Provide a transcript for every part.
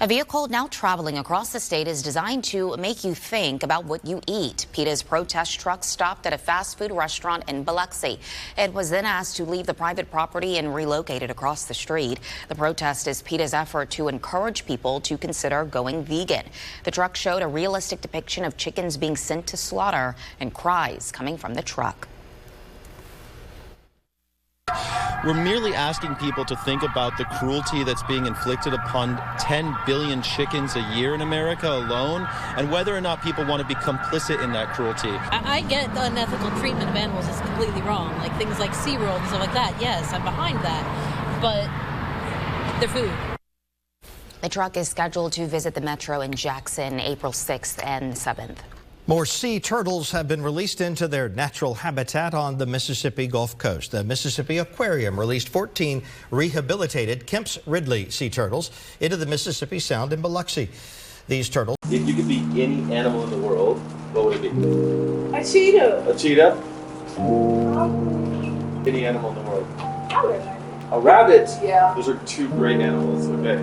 A vehicle now traveling across the state is designed to make you think about what you eat. PETA's protest truck stopped at a fast food restaurant in Biloxi. It was then asked to leave the private property and relocated across the street. The protest is PETA's effort to encourage people to consider going vegan. The truck showed a realistic depiction of chickens being sent to slaughter and cries coming from the truck. We're merely asking people to think about the cruelty that's being inflicted upon 10 billion chickens a year in America alone, and whether or not people want to be complicit in that cruelty. I get the unethical treatment of animals is completely wrong, like things like SeaWorld and stuff like that. Yes, I'm behind that, but they're food. The truck is scheduled to visit the Metro in Jackson April 6th and 7th. More sea turtles have been released into their natural habitat on the Mississippi Gulf Coast. The Mississippi Aquarium released 14 rehabilitated Kemp's Ridley sea turtles into the Mississippi Sound in Biloxi. These turtles... If you could be any animal in the world, what would it be? A cheetah. A cheetah? Any animal in the world? A rabbit? Yeah. Those are two great animals, okay.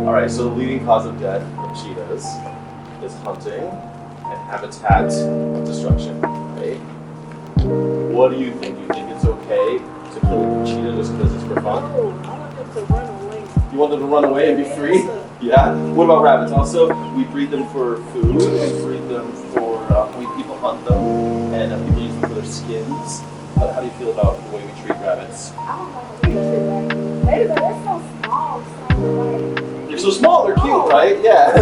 Alright, so the leading cause of death of cheetahs is hunting and habitat destruction, right? What do you think? Do you think it's okay to kill a cheetah just because it's for fun? Oh, I want them to run away. You want them to run away and be free? Yeah? What about rabbits? Also, we breed them for food, we breed them for, people hunt them, and people use them for their skins. How do you feel about the way we treat rabbits? I don't know how to treat them. They're so small, They're so small, they're cute, right? Yeah.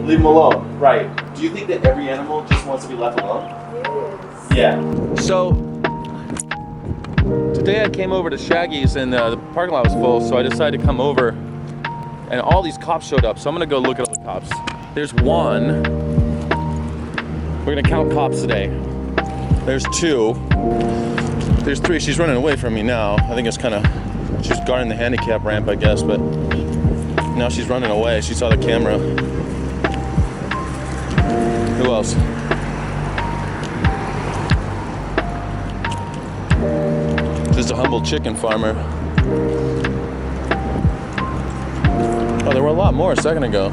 Leave them alone. Right. Do you think that every animal just wants to be left alone? Yes. Yeah. So, today I came over to Shaggy's and the parking lot was full, so I decided to come over and all these cops showed up, so I'm gonna go look at all the cops. There's one. We're gonna count cops today. There's two. There's three. She's running away from me now. I think it's kind of, she's guarding the handicap ramp, I guess, but now she's running away. She saw the camera. Who else? Just a humble chicken farmer. Oh, there were a lot more a second ago.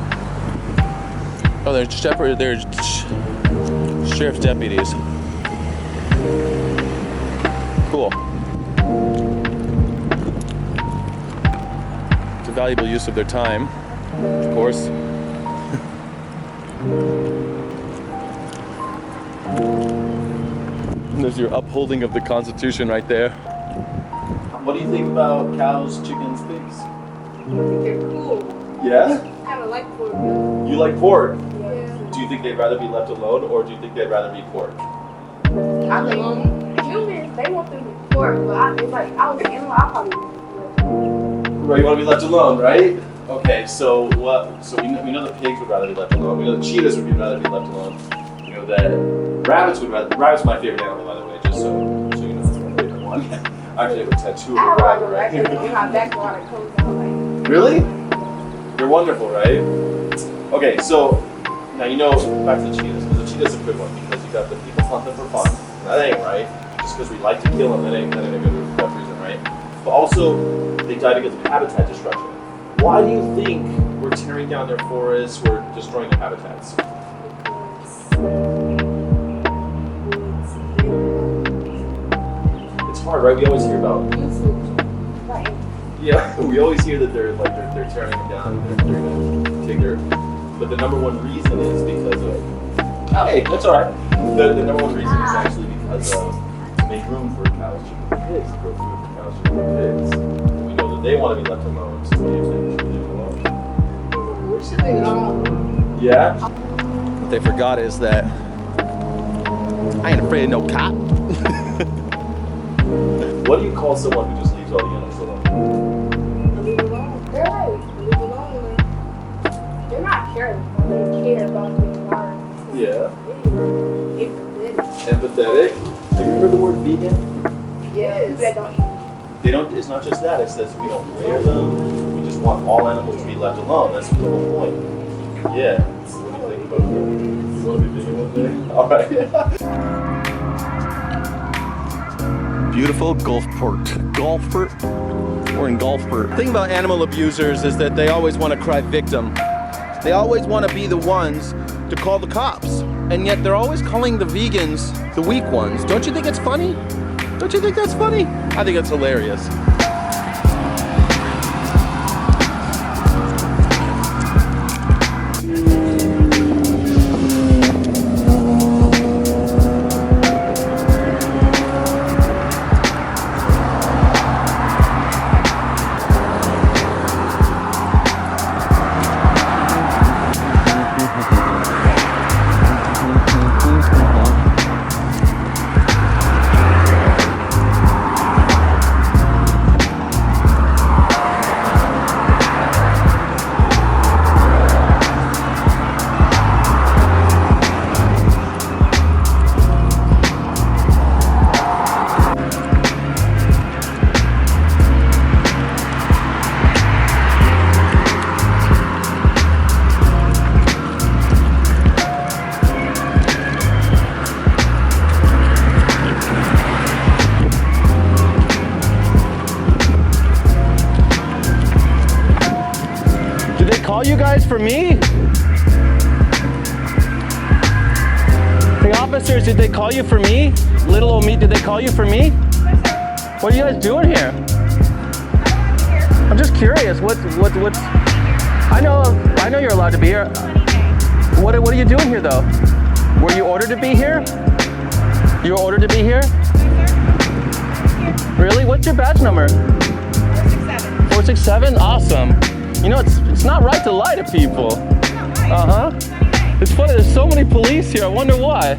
Oh, they're sheriff's deputies. Cool. It's a valuable use of their time, of course. And there's your upholding of the Constitution right there. What do you think about cows, chickens, pigs? I think they're cool. Yeah? I kind of like pork. You like pork? Yeah. Do you think they'd rather be left alone, or do you think they'd rather be pork? I think humans, they want them to be pork, but it's like, I was an animal, I probably would. Right, you want to be left alone, right? Okay, so what? So we know the pigs would rather be left alone. We know the cheetahs would rather be left alone. We know that rabbits would rather. Rabbits are my favorite animal, by the way, just so you know, that's my favorite one. Actually, I have a tattoo of a rabbit right here. In my background, it comes out like. Really? They're wonderful, right? Okay, so now you know back to the cheetahs, because the cheetah's a good one because you got the people hunt them for fun. That ain't right. Just because we like to kill them, that ain't a good reason, right? But also, they die because of habitat destruction. Why do you think we're tearing down their forests, we're destroying their habitats? It's hard, right? We always hear about. Yeah, we always hear that they're tearing them down. They're gonna take their. But the number one reason is because of. Oh, hey, that's all right. The number one reason is actually because of to make room for cows, chickens, and pigs, to grow food for cows, chickens, and pigs. We know that they want to be left alone, so we should leave them alone. We should leave it alone. Yeah. What they forgot is that I ain't afraid of no cop. What do you call someone who just leaves all the animals alone? Leave it alone. They're like, leave it alone. They're not careless, they care about the environment. Yeah. Empathetic. Empathetic. Have you heard the word vegan? Yes. They don't eat. They don't. It's not just that. It says we don't wear them. We just want all animals to be left alone. That's the whole point. Yeah. What do you think about that? You want to be vegan one day? All right. beautiful Gulfport. We're in Gulfport. The thing about animal abusers is that they always want to cry victim. They always want to be the ones to call the cops. And yet they're always calling the vegans the weak ones. Don't you think it's funny? Don't you think that's funny? I think it's hilarious. Call you guys for me? Hey officers, did they call you for me? Little old me, did they call you for me? What are you guys doing here? I'm just curious. What's I know you're allowed to be here. What are you doing here though? Were you ordered to be here? You were ordered to be here? Really? What's your badge number? 467. 467? Awesome. You know, it's not right to lie to people. It's funny, there's so many police here. I wonder why.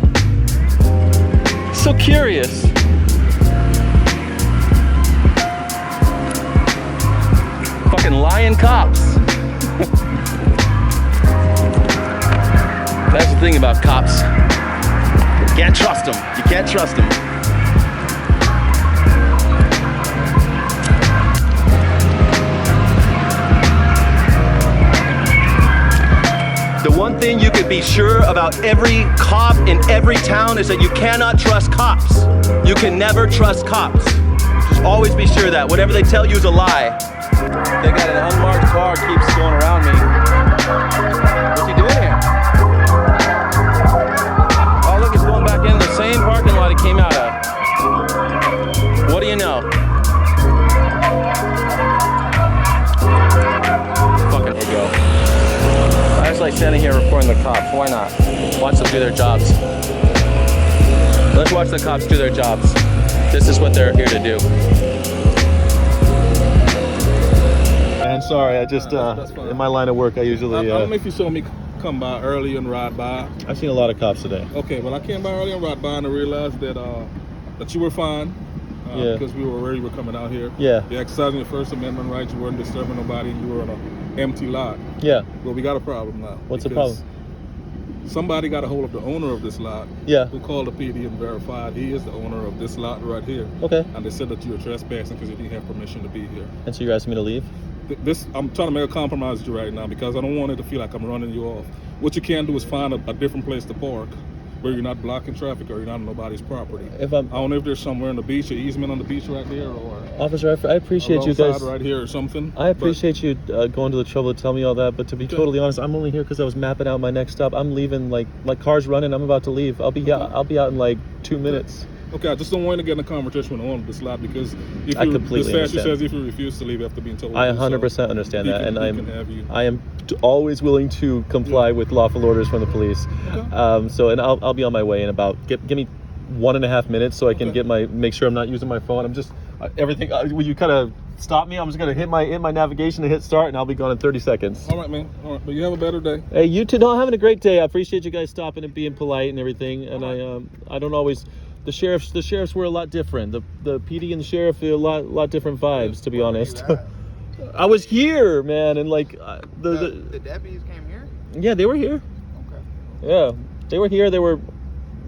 So curious. Fucking lying cops. That's the thing about cops. You can't trust them. You can't trust them. The one thing you could be sure about every cop in every town is that you cannot trust cops. You can never trust cops. Just always be sure that whatever they tell you is a lie. They got an unmarked car keeps going around me. What's he doing here? Oh look, he's going back in the same parking lot he came out of. What do you know? Fucking here we go. I just like standing here recording the cops. Why not? Watch them do their jobs. Let's watch the cops do their jobs. This is what they're here to do. And sorry, I just in my line of work, I usually. I don't know if you saw me come by early and ride by. I've seen a lot of cops today. Okay, well I came by early and ride by and I realized that that you were fine. Yeah. Because we were aware you were coming out here. Yeah. You're exercising your First Amendment rights. You weren't disturbing nobody. You were on an empty lot. Yeah. Well, we got a problem now. What's the problem? Somebody got a hold of the owner of this lot. Yeah. Who called the PD and verified he is the owner of this lot right here. Okay. And they said that you were trespassing because you didn't have permission to be here. And so you're asking me to leave? I'm trying to make a compromise with you right now because I don't want it to feel like I'm running you off. What you can do is find a different place to park where you're not blocking traffic or you're not on nobody's property. I don't know if there's somewhere on the beach, an easement on the beach right there, or officer, I appreciate you guys right here or something. I appreciate you going to the trouble to tell me all that, but to be totally honest, I'm only here because I was mapping out my next stop. I'm leaving, like car's running. I'm about to leave. I'll be out in like 2 minutes. Okay, I just don't want to get in a conversation with the owner of this lot because I completely the statute understand. says if you refuse to leave after being told. I 100% understand that, and I am always willing to comply with lawful orders from the police. Okay. So I'll be on my way in about give me 1.5 minutes so I can make sure I'm not using my phone. I'm just everything. Will you kind of stop me? I'm just gonna hit my navigation and hit start, and I'll be gone in 30 seconds. All right, man. All right, but you have a better day. Hey, you too. No, I'm having a great day. I appreciate you guys stopping and being polite and everything. And I don't always. The sheriffs were a lot different. The PD and the sheriff are a lot different vibes, to be honest. I was here, man, and like the deputies came here? Yeah, they were here. Okay. Yeah, they were here. They were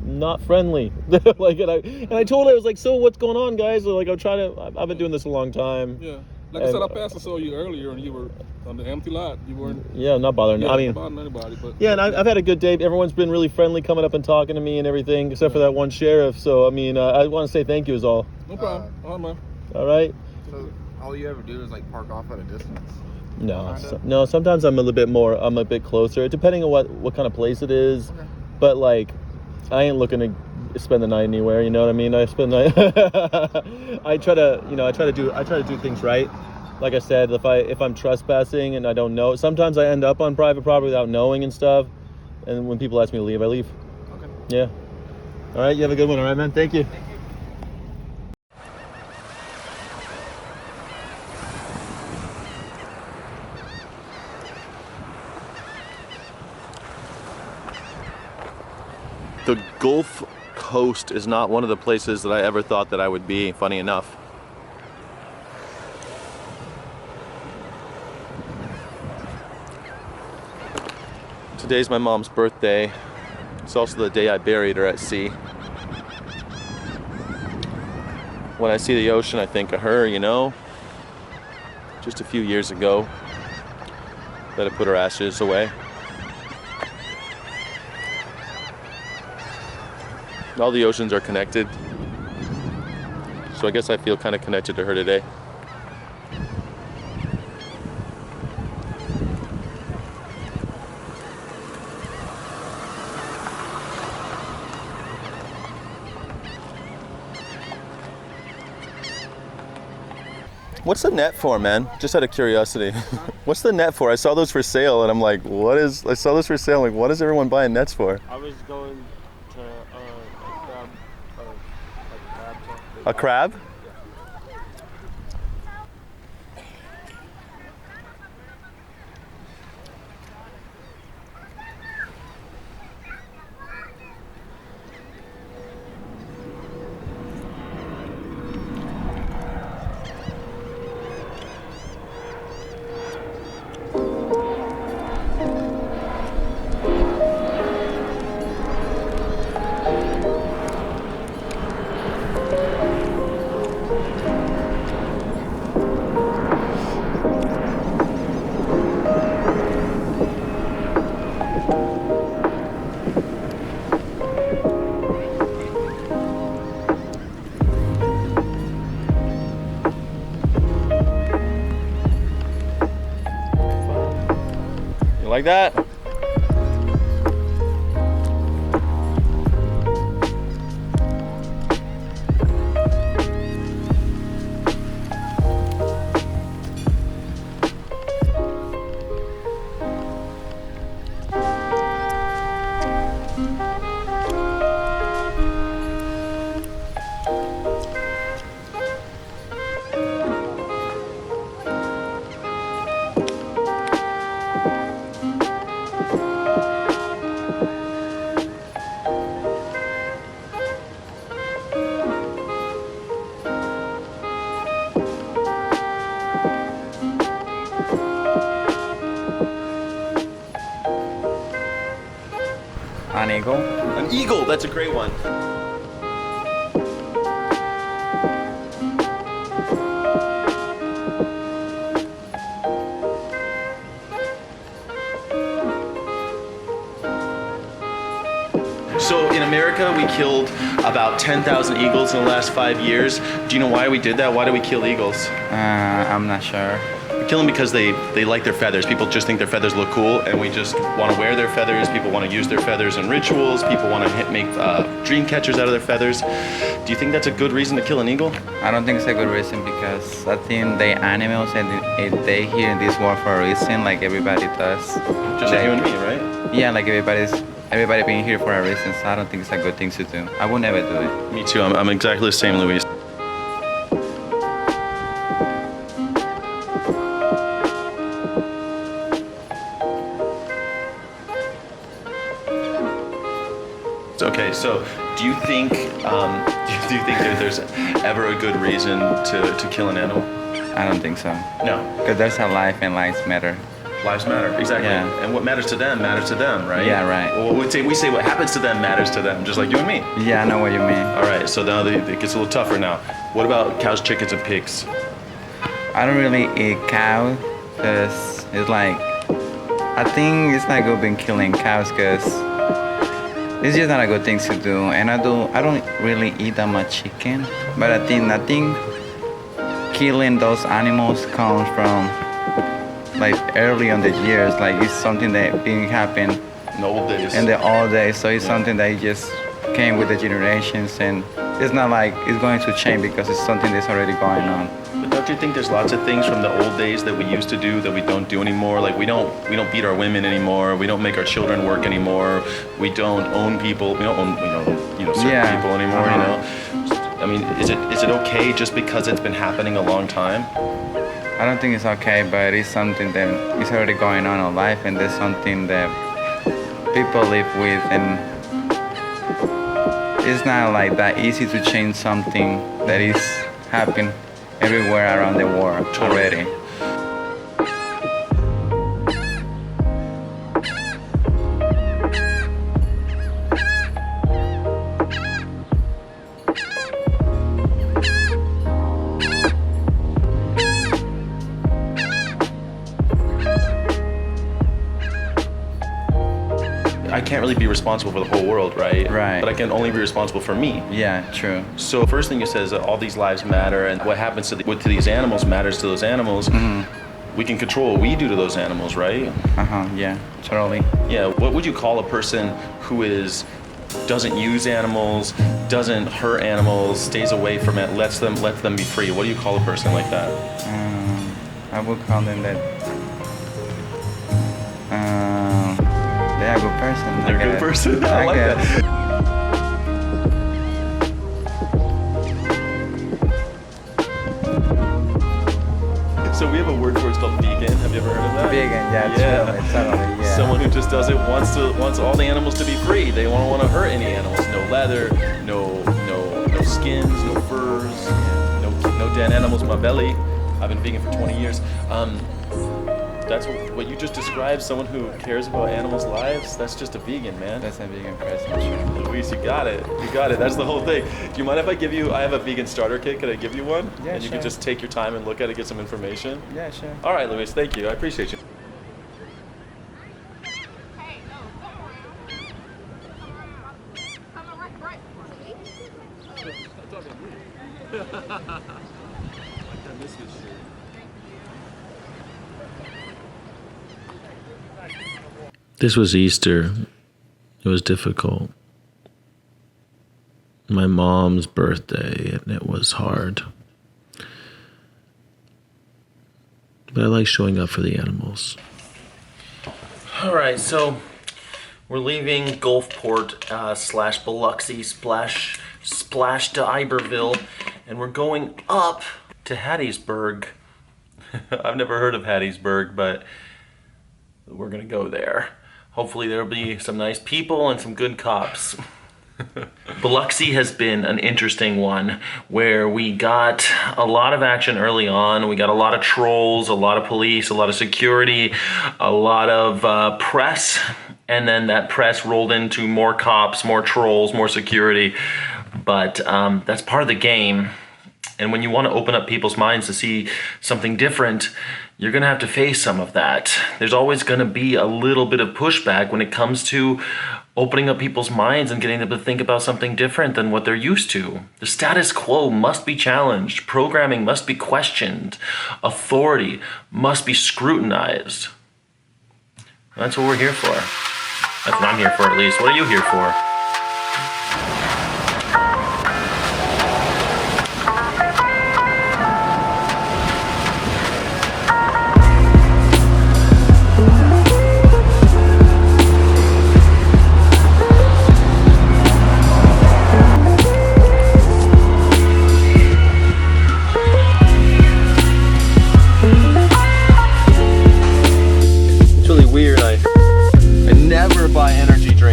not friendly. And I told her, I was like, so what's going on, guys? Like I've been doing this a long time. Yeah. Like I said, I passed and saw you earlier, and you were on the empty lot. You weren't. Yeah, not bothering. Yeah, I mean, not bothering anybody. But yeah, and I've had a good day. Everyone's been really friendly, coming up and talking to me and everything, except for that one sheriff. So I mean, I want to say thank you is all. no problem. All right, man. All right. So all you ever do is like park off at a distance? No. Sometimes I'm a bit closer, depending on what kind of place it is. Okay. But like, I ain't looking to spend the night anywhere. You know what I mean? I spend the night. I try to do things right. Like I said, if I'm trespassing and I don't know, sometimes I end up on private property without knowing and stuff. And when people ask me to leave, I leave. Okay. Yeah. All right. You have a good one. All right, man. Thank you. The Gulf Coast is not one of the places that I ever thought that I would be, funny enough. Today's my mom's birthday. It's also the day I buried her at sea. When I see the ocean, I think of her, you know. Just a few years ago, that I put her ashes away. All the oceans are connected, so I guess I feel kind of connected to her today. What's the net for, man? Just out of curiosity. What's the net for? I saw those for sale and I'm like, I saw this for sale, like, what is everyone buying nets for? I was going to A crab? Like that? An eagle. An eagle, that's a great one. So in America, we killed about 10,000 eagles in the last 5 years. Do you know why we did that? Why do we kill eagles? I'm not sure. We kill them because they like their feathers. People just think their feathers look cool, and we just want to wear their feathers. People want to use their feathers in rituals. People want to make dream catchers out of their feathers. Do you think that's a good reason to kill an eagle? I don't think it's a good reason because I think they animals and they here in this world for a reason, like everybody does. Just like you and me, right? Yeah, like everybody being here for a reason. So I don't think it's a good thing to do. I would never do it. Me too. I'm exactly the same, Luis. Okay, so do you think there's ever a good reason to kill an animal? I don't think so. No. Because there's a life and lives matter. Lives matter, exactly. Yeah. And what matters to them, right? Yeah, right. Well, we say what happens to them matters to them, just like you and me. Yeah, I know what you mean. All right, so now it gets a little tougher now. What about cows, chickens, and pigs? I don't really eat cow because it's like, I think it's not good being killing cows because it's just not a good thing to do. And I don't really eat that much chicken, but I think killing those animals comes from like early on the years. Like it's something that didn't happen In the old days. in the old days. So it's something that just came with the generations, and it's not like it's going to change because it's something that's already going on. But don't you think there's lots of things from the old days that we used to do that we don't do anymore? Like we don't beat our women anymore. We don't make our children work anymore. We don't own people. We don't own certain people anymore. You know. I mean, is it okay just because it's been happening a long time? I don't think it's okay, but it's something that is already going on in life, and there's something that people live with, and it's not like that easy to change something that is happening everywhere around the world already. I can't really be responsible for the whole world, right? Right. But I can only be responsible for me. Yeah, true. So first thing you said is that all these lives matter, and what happens to these animals matters to those animals. Mm-hmm. We can control what we do to those animals, right? Yeah, totally. Yeah. What would you call a person who doesn't use animals, doesn't hurt animals, stays away from it, lets them be free? What do you call a person like that? I would call them that. They're a good person. They're a good person. I like that. So we have a word for it, it's called vegan. Have you ever heard of that? Vegan, yeah. Totally, yeah. Someone who just does it wants all the animals to be free. They don't want to hurt any animals. No leather, no skins, no furs, no dead animals in my belly. I've been vegan for 20 years. That's what you just described, someone who cares about animals' lives. That's just a vegan, man. That's a vegan person. Luis, you got it. That's the whole thing. Do you mind if I have a vegan starter kit. Could I give you one? Yeah, and you sure. can just take your time and look at it, get some information? Yeah, sure. All right, Luis, thank you. I appreciate you. This was Easter. It was difficult. My mom's birthday, and it was hard. But I like showing up for the animals. All right, so we're leaving Gulfport / Biloxi splash to Iberville, and we're going up to Hattiesburg. I've never heard of Hattiesburg, but we're gonna go there. Hopefully there'll be some nice people and some good cops. Biloxi has been an interesting one where we got a lot of action early on. We got a lot of trolls, a lot of police, a lot of security, a lot of press, and then that press rolled into more cops, more trolls, more security. But that's part of the game. And when you want to open up people's minds to see something different, you're going to have to face some of that. There's always going to be a little bit of pushback when it comes to opening up people's minds and getting them to think about something different than what they're used to. The status quo must be challenged. Programming must be questioned. Authority must be scrutinized. That's what we're here for. That's what I'm here for, at least. What are you here for?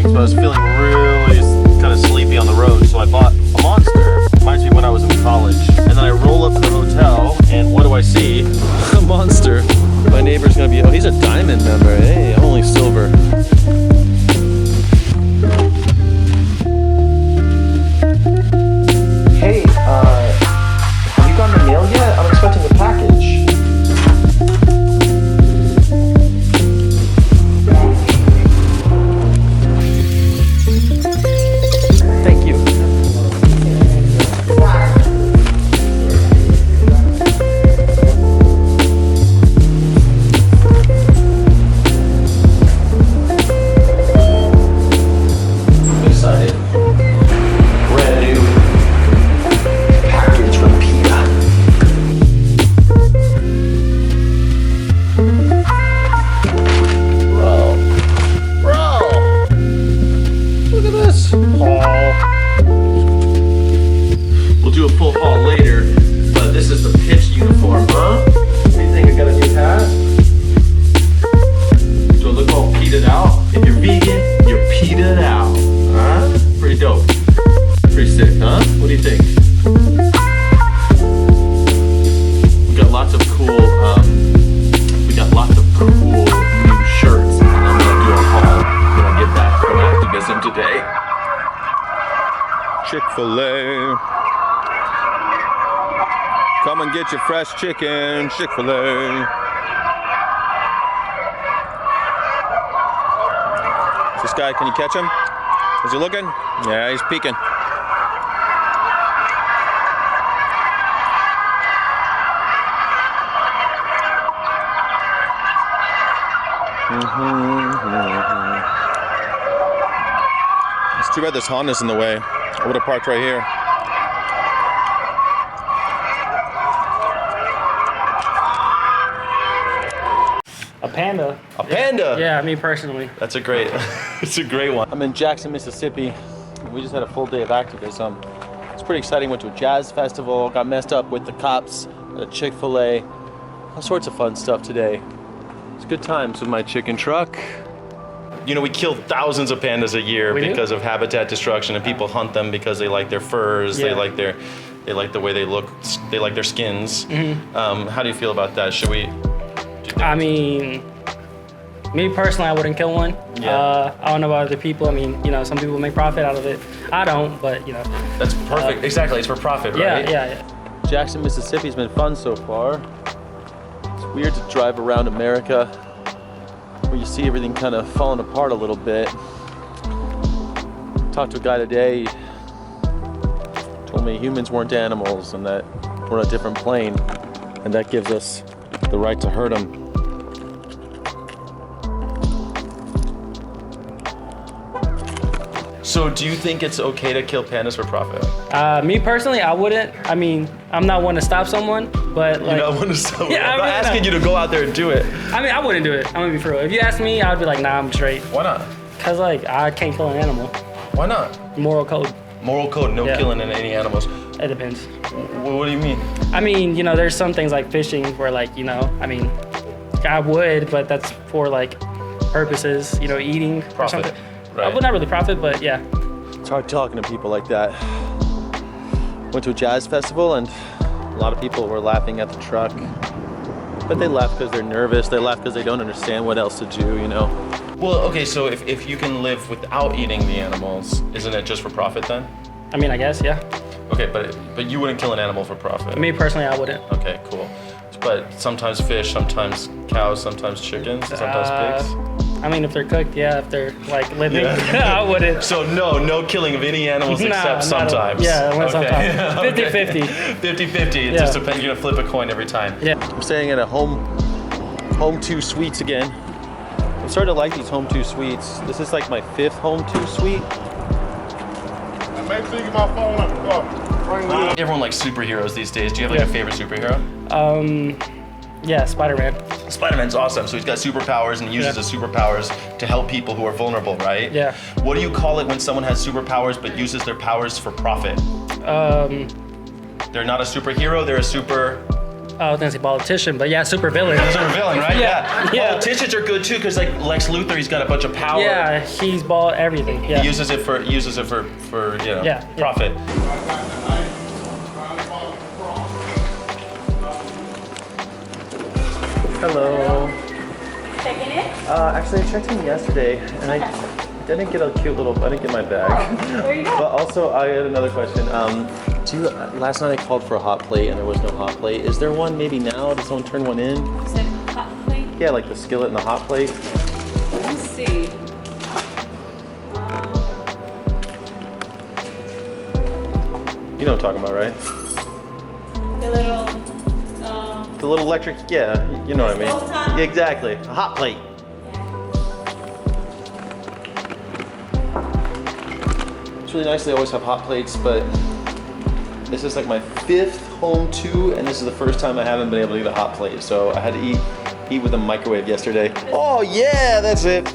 I was feeling really kind of sleepy on the road, so I bought a Monster. Reminds me of when I was in college. And then I roll up to the hotel, and what do I see? A Monster. My neighbor's gonna be, oh, he's a Diamond member. Hey, I'm only Silver. Hey, have you gotten the mail yet? I'm expecting a package. Chick-fil-A. Come and get your fresh chicken, Chick-fil-A. This guy, can you catch him? Is he looking? Yeah, he's peeking. It's too bad this Honda's in the way. I would have parked right here. A panda. A panda? Yeah, me personally. That's a great, it's a great one. I'm in Jackson, Mississippi. We just had a full day of activism. It's pretty exciting. Went to a jazz festival, got messed up with the cops at a Chick-fil-A. All sorts of fun stuff today. It's good times with my chicken truck. You know, we kill thousands of pandas a year because of habitat destruction, and people hunt them because they like their furs, they like the way they look, they like their skins. How do you feel about that? Should we? I mean, me personally, I wouldn't kill one. I don't know about other people. I mean, you know, some people make profit out of it. I don't, but you know. That's perfect. Exactly, it's for profit, right? Yeah. Jackson, Mississippi's been fun so far. It's weird to drive around America where you see everything kind of falling apart a little bit. Talked to a guy today, he told me humans weren't animals and that we're on a different plane, and that gives us the right to hurt them. So do you think it's okay to kill pandas for profit? Me personally, I wouldn't. I mean, I'm not one to stop someone, but like. You're not one to stop. Yeah, I'm not asking you to go out there and do it. I mean, I wouldn't do it. I'm gonna be for real. If you ask me, I'd be like, nah, I'm straight. Why not? Cause like, I can't kill an animal. Why not? Moral code. Moral code, no killing any animals. It depends. What do you mean? I mean, you know, there's some things like fishing where like, you know, I mean, I would, but that's for like purposes, you know, eating Profit, or something. right. Well, not really profit, but yeah. It's hard talking to people like that. Went to a jazz festival and a lot of people were laughing at the truck. But they laugh because they're nervous. They laugh because they don't understand what else to do, you know? Well, okay, so if you can live without eating the animals, isn't it just for profit then? I mean, I guess, yeah. Okay, but you wouldn't kill an animal for profit? Me personally, I wouldn't. Okay, cool. But sometimes fish, sometimes cows, sometimes chickens, sometimes pigs? I mean, if they're cooked, yeah. If they're like living, I wouldn't. So no killing of any animals except sometimes? Sometimes. 50-50. 50-50, it just depends, you're gonna flip a coin every time. Yeah. I'm staying at a Home 2 Suites again. I'm starting to like these Home 2 Suites. This is like my 5th Home 2 Suite. Make sure you get my phone up. Everyone likes superheroes these days. Do you have like a favorite superhero? Yeah, Spider-Man. Spider-Man's awesome. So he's got superpowers and he uses his superpowers to help people who are vulnerable, right? Yeah. What do you call it when someone has superpowers but uses their powers for profit? They're not a superhero, they're a super... I was gonna say politician, but yeah, super villain. Super villain, right? Yeah. Politicians are good too, because like Lex Luthor, he's got a bunch of power. Yeah, he's bought everything. Yeah. He uses it for you know, profit. Hello. Checking it? Actually, I checked in yesterday, and I didn't get a cute little. I didn't get my bag. There you go. But also, I had another question. Last night I called for a hot plate, and there was no hot plate. Is there one maybe now? Did someone turn one in? You said hot plate? Yeah, like the skillet and the hot plate. Let me see. You know what I'm talking about, right? The little. The little electric. Yeah, you know what I mean. Yeah, exactly. A hot plate. It's really nice they always have hot plates, but this is like my 5th Home 2, and this is the first time I haven't been able to get a hot plate. So I had to eat with a microwave yesterday. Oh yeah, that's it.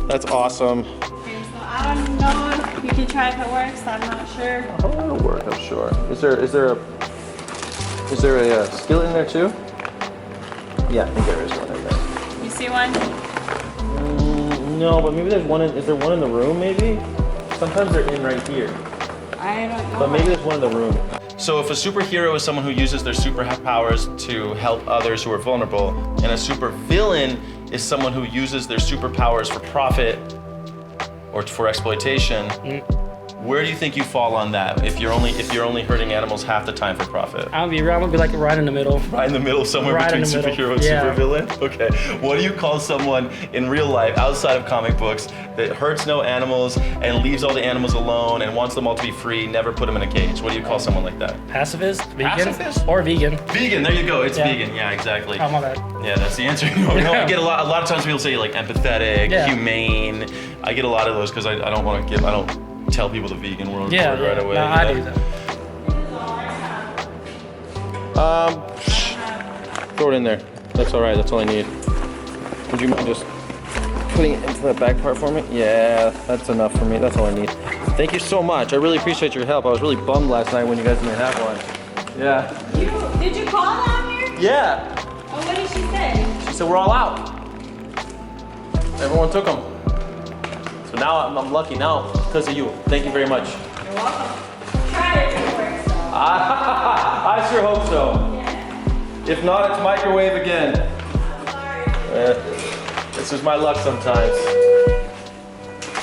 That's awesome. Okay, so I don't know if you can try if it works. I'm not sure. Oh, it'll work, I'm sure. Is there a skillet in there too? Yeah, I think there is one in there. You see one? No, but maybe there's one is there one in the room maybe? Sometimes they're in right here. I don't know. But maybe there's one in the room. So if a superhero is someone who uses their superpowers to help others who are vulnerable, and a supervillain is someone who uses their superpowers for profit or for exploitation, Where do you think you fall on that? If you're only hurting animals half the time for profit? I'm gonna be like right in the middle. Right in the middle, somewhere Right between in the middle. superhero and supervillain? Okay. What do you call someone in real life, outside of comic books, that hurts no animals and leaves all the animals alone and wants them all to be free, never put them in a cage? What do you call someone like that? Pacifist? Vegan? Pacifist? Or vegan. Vegan, there you go. It's vegan. Yeah, exactly. Oh, my bad. Yeah, that's the answer. I get a lot of times people say like empathetic, humane. I get a lot of those because I don't tell people the vegan word right away. No, I do that. Throw it in there. That's all right. That's all I need. Would you mind just putting it into the back part for me? Yeah, that's enough for me. That's all I need. Thank you so much. I really appreciate your help. I was really bummed last night when you guys didn't have one. Yeah. Did you call down here? Yeah. Oh, what did she say? She said we're all out. Everyone took them. So now I'm lucky now because of you. Thank you very much. You're welcome. Try it to work, so. I sure hope so. Yeah. If not, it's microwave again. I'm sorry. This is my luck sometimes.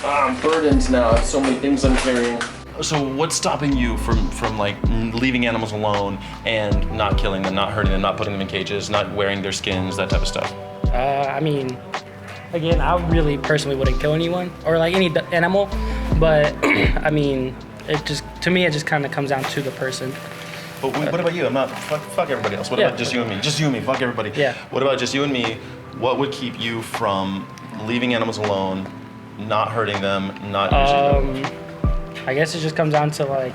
I'm burdened now. I have so many things I'm carrying. So what's stopping you from like leaving animals alone and not killing them, not hurting them, not putting them in cages, not wearing their skins, that type of stuff? I mean, again, I really personally wouldn't kill anyone or like any animal, but I mean, it just kind of comes down to the person. But what about you? I'm not, fuck everybody else. What about just you and me? Just you and me, fuck everybody. Yeah. What about just you and me? What would keep you from leaving animals alone, not hurting them, not using them? I guess it just comes down to like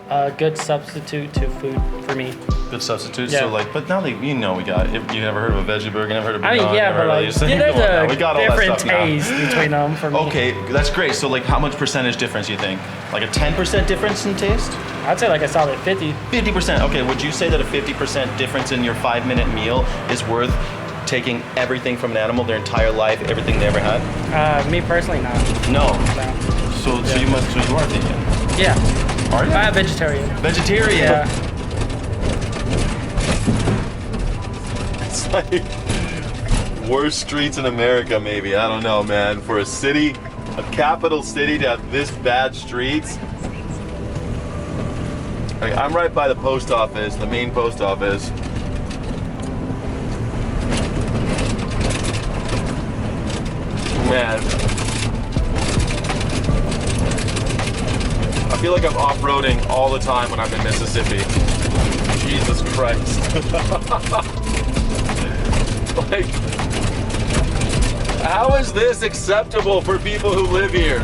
a good substitute to food for me. Good substitute. Yeah. So like, but now we got. If you never heard of a veggie burger, never heard of a I mean, Beyond, yeah, never but heard of like, these things. there's Come on now, a we got all that different stuff now. taste between them for me. Okay, that's great. So like, how much percentage difference you think? Like a 10% difference in taste? I'd say like a solid 50. 50%. Okay, would you say that a 50% difference in your 5-minute meal is worth taking everything from an animal, their entire life, everything they ever had? Me personally, not. No. No. So you are vegan. Yeah. Are you? I'm vegetarian. Vegetarian. Yeah. It's like worst streets in America, maybe. I don't know, man. For a city, a capital city, to have this bad streets. Like, I'm right by the post office, the main post office. Man. I feel like I'm off-roading all the time when I'm in Mississippi. Jesus Christ. Like, how is this acceptable for people who live here?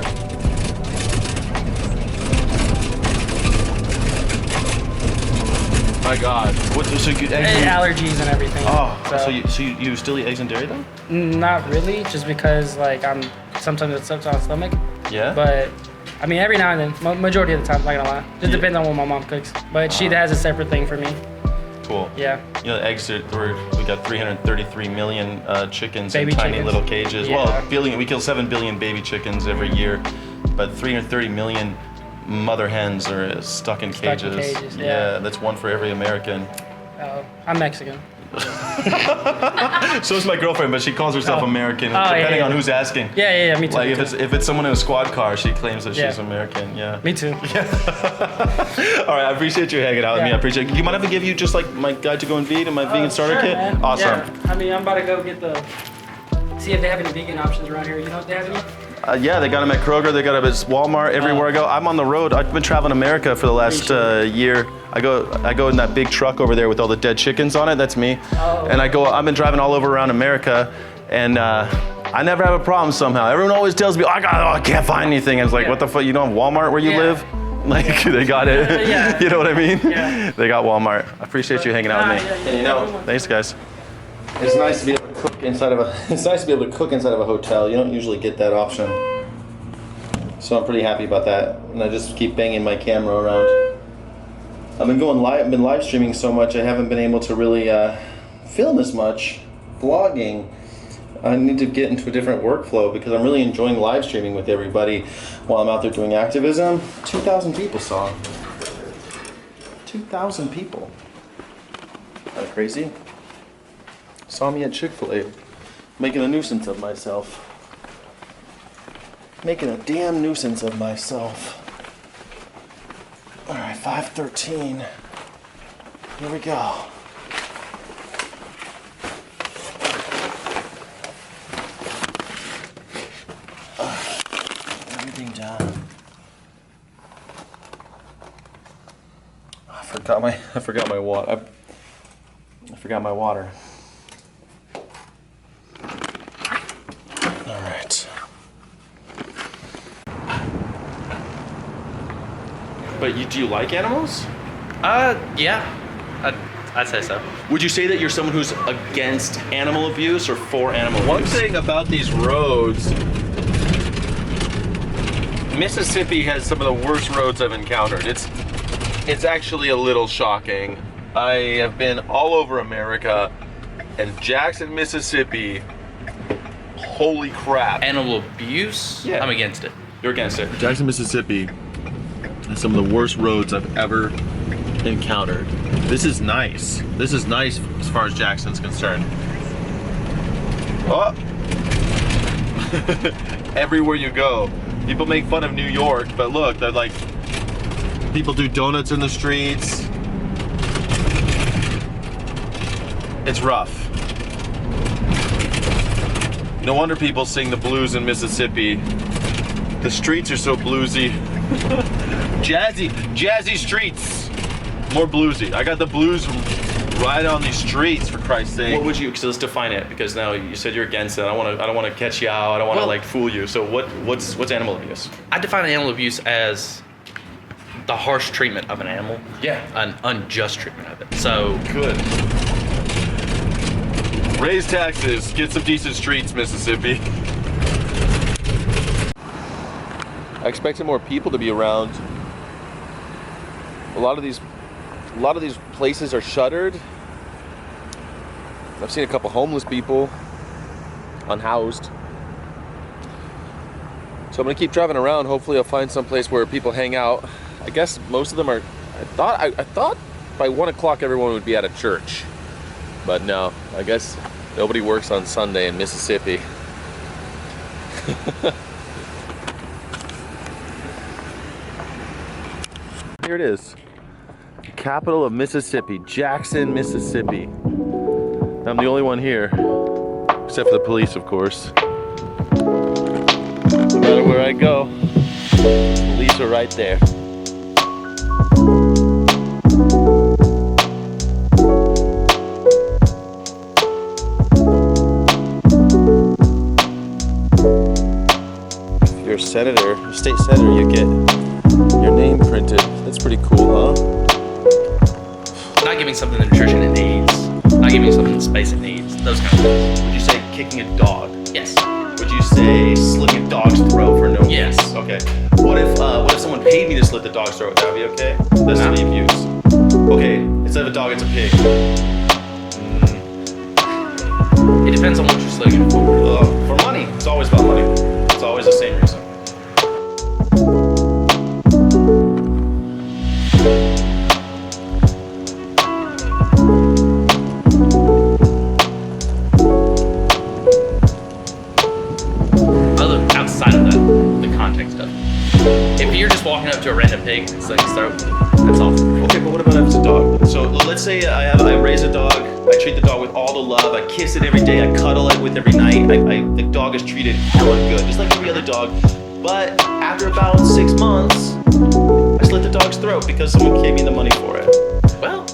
My God. What? So you And allergies and everything. Oh, so you still eat eggs and dairy though? Not really, just because like sometimes it's upset on the stomach. Yeah. But I mean, every now and then, majority of the time, I'm not gonna lie. Just depends on what my mom cooks. But she has a separate thing for me. Cool. Yeah. You know, eggs we got 333 million chickens Baby in tiny chickens. little cages. Yeah. Well, we kill 7 billion baby chickens every year, but 330 million mother hens are stuck in cages. Yeah. That's one for every American. I'm Mexican. So is my girlfriend, but she calls herself American, depending on who's asking. Yeah, me too. Like me if it's someone in a squad car, she claims that Yeah. she's American. Yeah. Me too. All right, I appreciate you hanging out with me. I appreciate it. You mind if I give you just like my guide to going vegan and my vegan starter sure, kit? Man. Awesome. Yeah. I mean, I'm about to go see if they have any vegan options around here. You know if they have any? Yeah, they got them at Kroger. They got them at Walmart. Everywhere I go, I'm on the road. I've been traveling America for the last year. I go in that big truck over there with all the dead chickens on it. That's me. Oh. And I've been driving all over around America, and I never have a problem somehow. Everyone always tells me, I can't find anything. I was like, what the fuck? You don't have Walmart where you live? Like, they got it. Yeah. You know what I mean? Yeah. They got Walmart. I appreciate you hanging out with me. And thanks, guys. It's nice to be able to cook inside of a hotel. You don't usually get that option. So I'm pretty happy about that. And I just keep banging my camera around. I've been live streaming so much I haven't been able to really film as much vlogging. I need to get into a different workflow because I'm really enjoying live streaming with everybody while I'm out there doing activism. 2,000 people saw. 2,000 people. Isn't that crazy? Saw me at Chick-fil-A making a nuisance of myself. Making a damn nuisance of myself. All right, 5:13. Here we go. Everything done. I forgot my water. I forgot my water. All right. But do you like animals? Yeah. I'd say so. Would you say that you're someone who's against animal abuse or for animal abuse? One thing about these roads, Mississippi has some of the worst roads I've encountered. It's actually a little shocking. I have been all over America, and Jackson, Mississippi, holy crap. Animal abuse? Yeah. I'm against it. You're against it. Jackson, Mississippi has some of the worst roads I've ever encountered. This is nice. This is nice as far as Jackson's concerned. Oh! Everywhere you go. People make fun of New York, but look, they're like, people do donuts in the streets. It's rough. No wonder people sing the blues in Mississippi. The streets are so bluesy. Jazzy streets. More bluesy. I got the blues right on these streets, for Christ's sake. What would you? So let's define it, because now you said you're against it. I don't want to catch you out. I don't want to like fool you. So what's animal abuse? I define animal abuse as the harsh treatment of an animal. Yeah. An unjust treatment of it. So Good. Raise taxes, get some decent streets, Mississippi. I expected more people to be around. A lot of these places are shuttered. I've seen a couple homeless people, unhoused. So I'm gonna keep driving around. Hopefully I'll find some place where people hang out. I guess most of them are, I thought by 1 o'clock everyone would be at a church. But no, I guess nobody works on Sunday in Mississippi. Here it is. Capital of Mississippi, Jackson, Mississippi. I'm the only one here, except for the police, of course. No matter where I go, police are right there. If you're a senator, a state senator, you get your name printed. That's pretty cool, huh? not giving something the nutrition it needs, not giving something the space it needs, those kind of things. Would you say kicking a dog? Yes. Would you say slitting a dog's throat for no Yes. reason? Okay. What if someone paid me to slit the dog's throat? Would that be okay? That's No. the abuse. Okay, instead of a dog, it's a pig. It depends on what you're slinging it for. For money. It's always about money. It's always the same reason. Outside of the context of it. If you're just walking up to a random pig and slitting its throat, that's awful. Okay, but what about if it's a dog? So let's say I raise a dog, I treat the dog with all the love, I kiss it every day, I cuddle it with every night, the dog is treated hella good, just like every other dog. But after about 6 months, I slit the dog's throat because someone gave me the money for it. Well,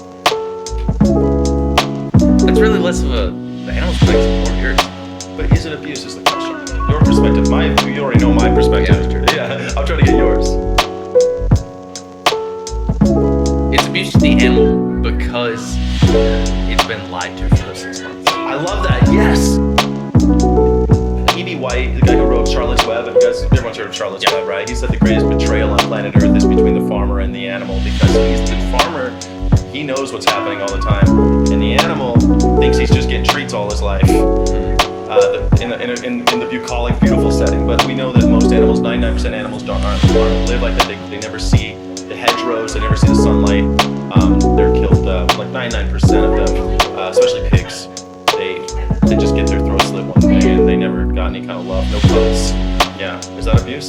that's really less of the animal's perspective, more yours. But is it abuse is the question. Your perspective, you already know my perspective. Yeah, I'll try to get yours. It's abuse to the animal because it's been lied to for those 6 months. I love that, yes! E.B. White, the guy who wrote Charlotte's Web, everyone's heard of Charlotte's Web, right? He said the greatest betrayal on planet Earth is between the farmer and the animal, because the farmer, he knows what's happening all the time, and the animal thinks he's just getting treats all his life. In the bucolic, beautiful setting, but we know that most animals, 99% animals aren't live like that. They never see the hedgerows, they never see the sunlight. They're killed, like 99% of them, especially pigs. They just get their throats slit one day and they never got any kind of love, no cuddles. Yeah, is that abuse?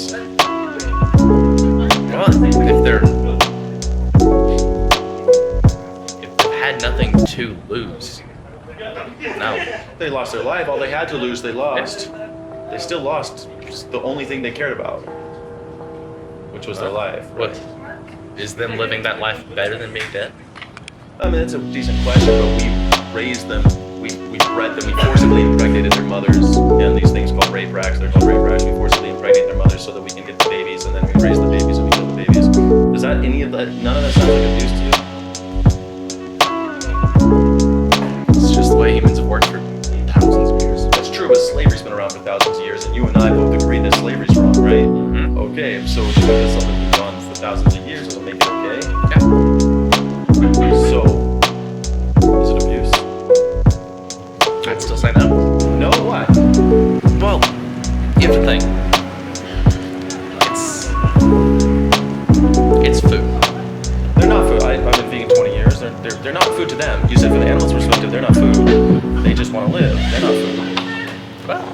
They lost their life. All they had to lose, they lost. They still lost the only thing they cared about, which was their life. Right? What is them living that life better than being dead? I mean, that's a decent question, but we raised them, we bred them, we forcibly impregnated their mothers, and these things called rape racks, they're called rape racks, we forcibly impregnate their mothers so that we can get the babies, and then we raise the babies and we kill the babies. Does that, any of that, none of that sound like abuse to you? It's just the way humans have worked for thousands of years. That's true, but slavery's been around for thousands of years, and you and I both agree that slavery's wrong, right? Mm-hmm. Okay, so just because something's been gone for thousands of years doesn't make it okay? Yeah. So, is it abuse? I'd still say no. No, why? Well, you have to think. It's food. They're not food. I've been vegan 20 years. They're not food to them. You said from the animal's perspective, they're not food. They just want to live. They're not food. Well,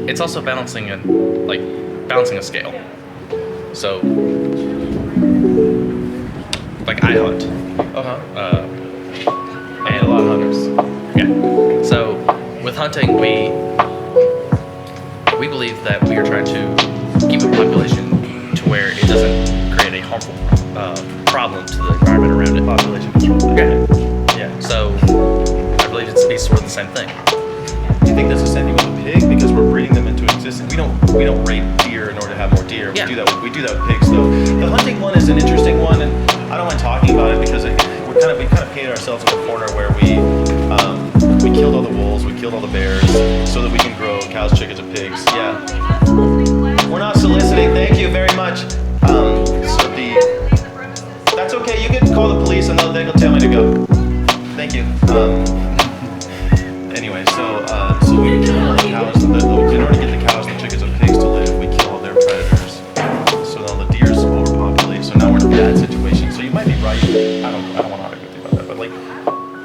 it's also balancing a scale. So, like I hunt. And a lot of hunters. Yeah. So, with hunting, we believe that we are trying to keep a population to where it doesn't create a harmful problem to the environment around it. Population control. Yeah. Yeah. So, I believe it's sort of the same thing. Do you think that's the same thing with a pig? Because we're breeding them into existence. We don't raid deer in order to have more deer. Yeah. We do that with pigs though. The hunting one is an interesting one, and I don't mind talking about it because we kind of painted ourselves in a corner where we killed all the wolves, we killed all the bears, so that we can grow cows, chickens, and pigs. Yeah. We're not soliciting. Thank you very much. That's okay. You can call the police and they'll tell me to go. Thank you. Anyway, so we kill all the cows. In order to get the cows, the chickens, and pigs to live, we kill all their predators. So now the deer's overpopulated. So now we're in a bad situation. So you might be right. I don't want to argue with you about that, but like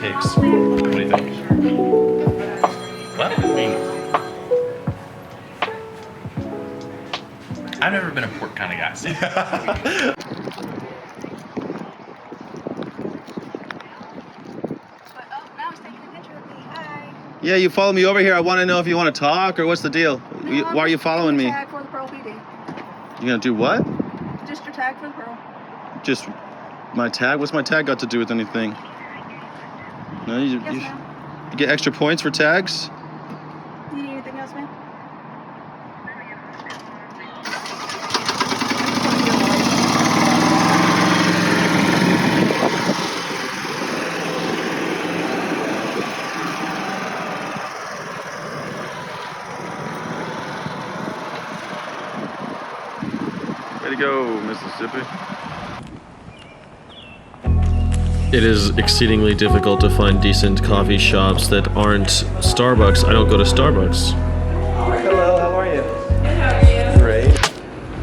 pigs. What do you think? Well, I mean, I've never been a pork kind of guy. So. Yeah, you follow me over here. I want to know if you want to talk or what's the deal. No, Why are you following me? Tag for the Pearl PD. You gonna do what? Just your tag for the Pearl. Just my tag? What's my tag got to do with anything? No, you get extra points for tags? You need anything else, man? Way to go, Mississippi. It is exceedingly difficult to find decent coffee shops that aren't Starbucks. I don't go to Starbucks. Hello, how are you? How are you? Great.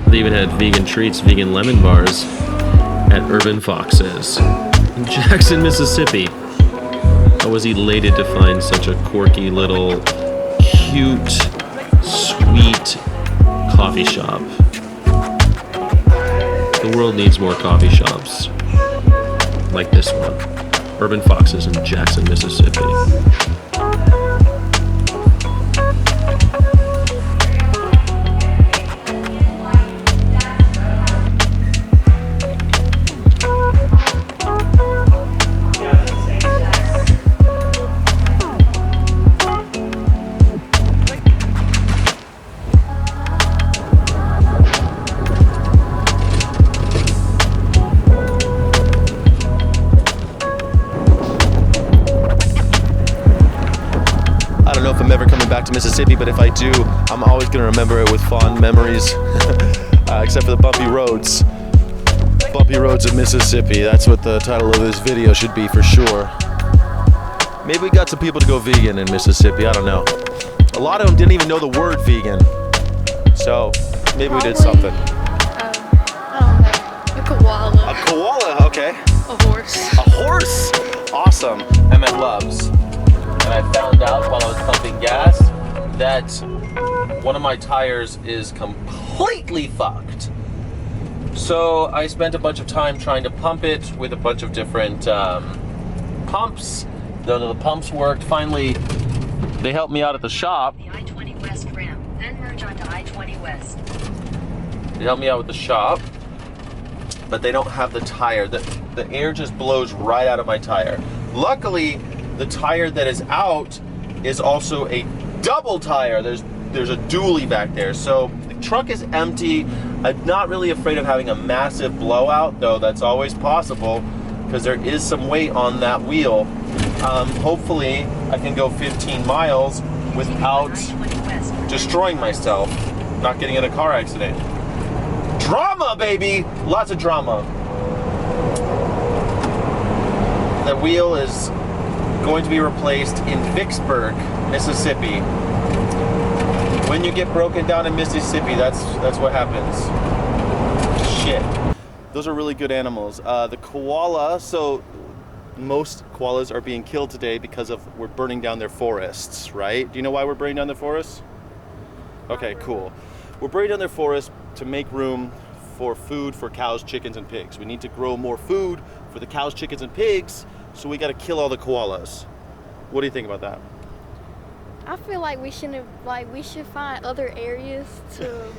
They even had vegan treats, vegan lemon bars at Urban Foxes in Jackson, Mississippi. I was elated to find such a quirky little, cute, sweet coffee shop. The world needs more coffee shops like this one. Urban Foxes in Jackson, Mississippi. To Mississippi, but if I do, I'm always going to remember it with fond memories, except for the bumpy roads. Bumpy roads of Mississippi, that's what the title of this video should be for sure. Maybe we got some people to go vegan in Mississippi, I don't know. A lot of them didn't even know the word vegan, so maybe we did something. A koala. A koala, okay. A horse. A horse! Awesome. I meant loves. And I found out while I was pumping gas that one of my tires is completely fucked. So I spent a bunch of time trying to pump it with a bunch of different pumps. The pumps worked. Finally, they helped me out at the shop. The I-20 West ramp, then merge onto I-20 West. They helped me out with the shop, but they don't have the tire. The air just blows right out of my tire. Luckily, the tire that is out is also a double tire. There's a dually back there. So the truck is empty. I'm not really afraid of having a massive blowout, though that's always possible because there is some weight on that wheel. Hopefully I can go 15 miles without destroying myself, not getting in a car accident. Drama, baby! Lots of drama. The wheel is going to be replaced in Vicksburg, Mississippi. When you get broken down in Mississippi, that's what happens. Shit. Those are really good animals. The koala, so most koalas are being killed today because we're burning down their forests, right? Do you know why we're burning down their forests? Okay, cool. We're burning down their forests to make room for food for cows, chickens, and pigs. We need to grow more food for the cows, chickens, and pigs, so we gotta kill all the koalas. What do you think about that? I feel like we should find other areas to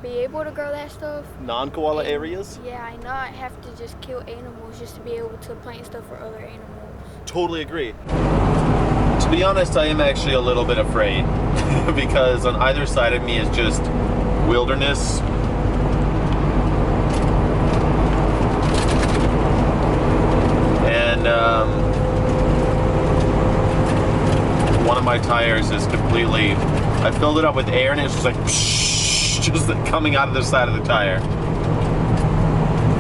be able to grow that stuff. Non-koala areas? Yeah, and not have to just kill animals just to be able to plant stuff for other animals. Totally agree. To be honest, I am actually a little bit afraid because on either side of me is just wilderness. And one of my tires is completely, I filled it up with air and it's just like psh, just coming out of the side of the tire.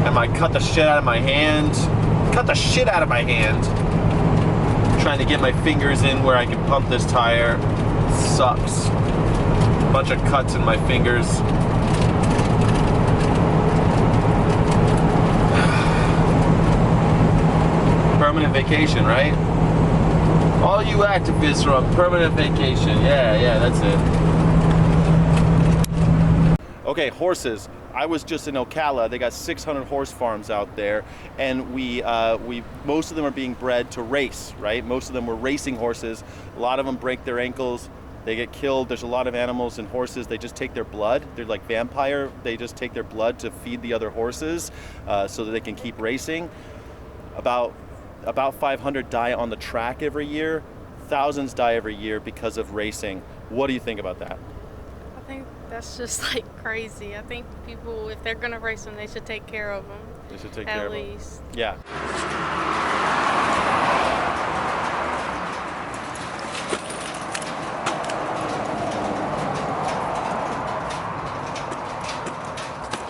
And I cut the shit out of my hand. Trying to get my fingers in where I can pump this tire. Sucks. A bunch of cuts in my fingers. Permanent vacation, right? All you activists are on permanent vacation. Yeah, that's it. Okay, horses. I was just in Ocala. They got 600 horse farms out there, and we most of them are being bred to race, right? Most of them were racing horses. A lot of them break their ankles. They get killed. There's a lot of animals and horses. They just take their blood. They're like vampire. They just take their blood to feed the other horses, so that they can keep racing. About 500 die on the track every year. Thousands die every year because of racing. What do you think about that? I think that's just like crazy. I think people, if they're gonna race them, they should take care of them. They should take care of them. At least. Yeah.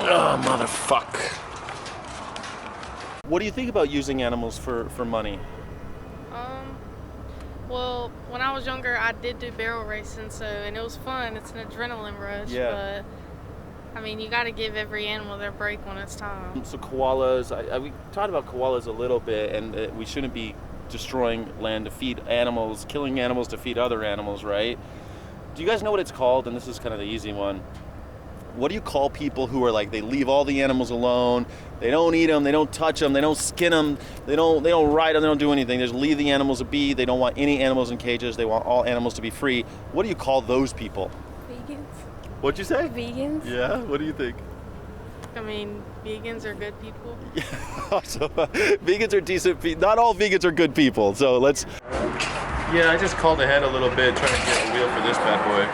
Oh, motherfuck. What do you think about using animals for money? Well, when I was younger, I did do barrel racing, and it was fun. It's an adrenaline rush, but I mean, you got to give every animal their break when it's time. So koalas, we talked about koalas a little bit, and we shouldn't be destroying land to feed animals, killing animals to feed other animals, right? Do you guys know what it's called? And this is kind of the easy one. What do you call people who are like, they leave all the animals alone, they don't eat them, they don't touch them, they don't skin them, they don't ride them, they don't do anything, they just leave the animals be, they don't want any animals in cages, they want all animals to be free. What do you call those people? Vegans. What'd you say? Vegans. Yeah, what do you think? I mean, vegans are good people. Yeah, so vegans are decent people. Not all vegans are good people, so let's... Yeah, I just called ahead a little bit, trying to get a wheel for this bad boy.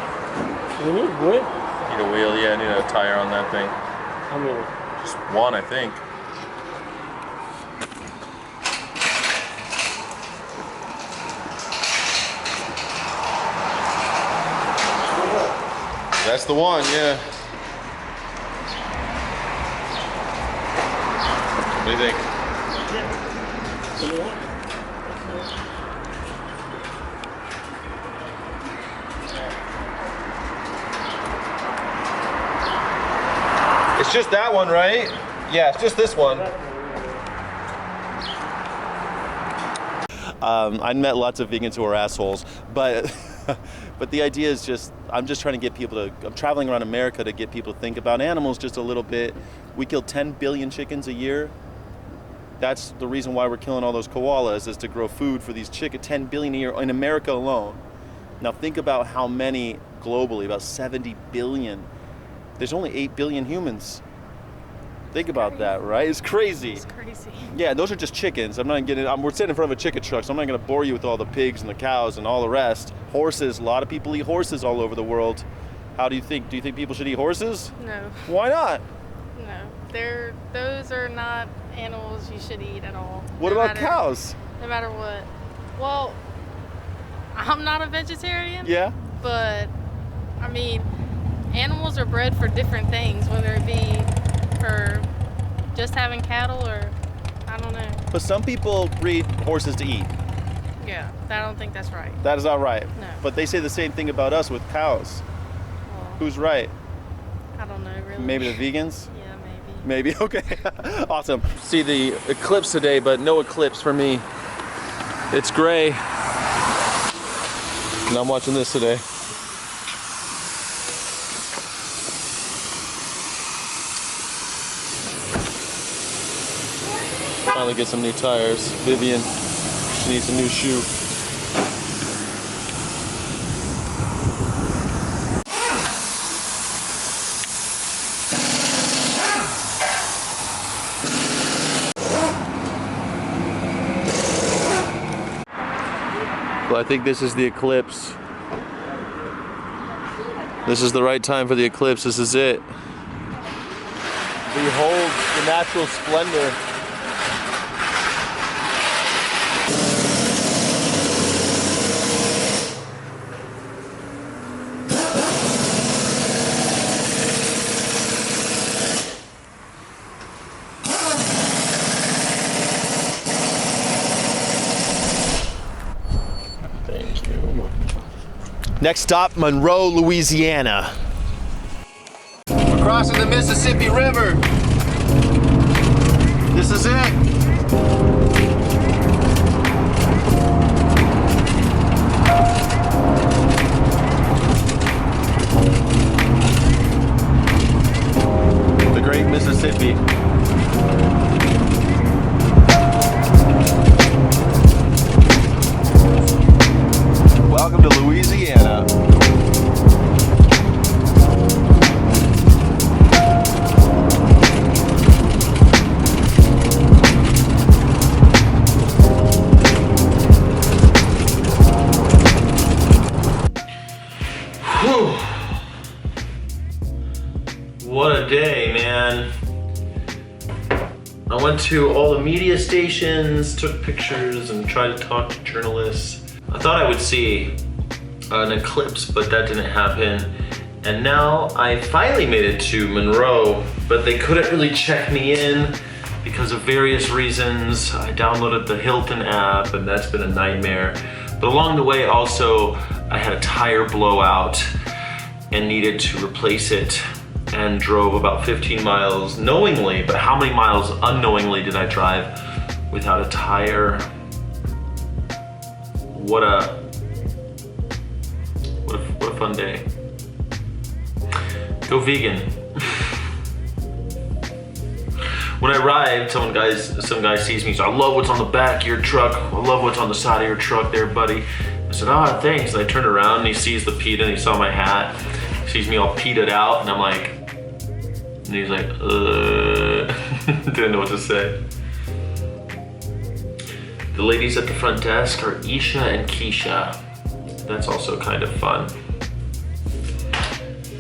You need wood? Need a wheel, yeah, I need a tire on that thing. How many? Just one, I think. That's the one, yeah. What do you think? It's just that one, right? Yeah, it's just this one. I met lots of vegans who are assholes, but but the idea is just, I'm just trying to get people to, I'm traveling around America to get people to think about animals just a little bit. We kill 10 billion chickens a year. That's the reason why we're killing all those koalas, is to grow food for these 10 billion a year in America alone. Now think about how many globally, about 70 billion. There's only 8 billion humans. Think about that, right? It's crazy. It's crazy. Yeah, those are just chickens. We're sitting in front of a chicken truck, so I'm not gonna bore you with all the pigs and the cows and all the rest. Horses, a lot of people eat horses all over the world. How do you think? Do you think people should eat horses? No. Why not? No. Those are not animals you should eat at all. What about cows? No matter what. Well, I'm not a vegetarian. Yeah. But, I mean, animals are bred for different things, whether it be for just having cattle or, I don't know. But some people breed horses to eat. Yeah, I don't think that's right. That is not right. No. But they say the same thing about us with cows. Well, Who's right? I don't know, really. Maybe the vegans? Yeah, maybe. Okay. Awesome. See the eclipse today, but no eclipse for me. It's gray. And I'm watching this today. Finally get some new tires. Vivian, she needs a new shoe. Well, I think this is the eclipse. This is the right time for the eclipse. This is it. Behold the natural splendor. Next stop, Monroe, Louisiana. We're crossing the Mississippi River. This is it. The Great Mississippi. Welcome to Louisiana. Whew. What a day, man. I went to all the media stations, took pictures, and tried to talk to journalists. I thought I would see an eclipse, but that didn't happen. And now I finally made it to Monroe, but they couldn't really check me in because of various reasons. I downloaded the Hilton app, and that's been a nightmare. But along the way also, I had a tire blowout and needed to replace it, and drove about 15 miles knowingly, but how many miles unknowingly did I drive without a tire? What a fun day. Go vegan. When I arrived, some guy sees me, so I love what's on the back of your truck. I love what's on the side of your truck there, buddy. I said, ah, thanks. And I turned around and he sees the PETA and he saw my hat. He sees me all PETA'd out and I'm like, and he's like, didn't know what to say. The ladies at the front desk are Isha and Keisha. That's also kind of fun.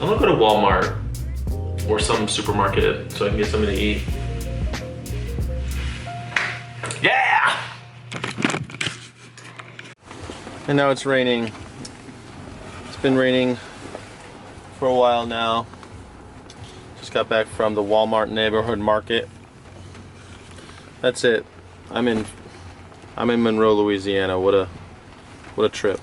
I'm gonna go to Walmart or some supermarket so I can get something to eat. Yeah! And now it's raining. It's been raining for a while now. Just got back from the Walmart neighborhood market. That's it. I'm in Monroe, Louisiana. What a trip.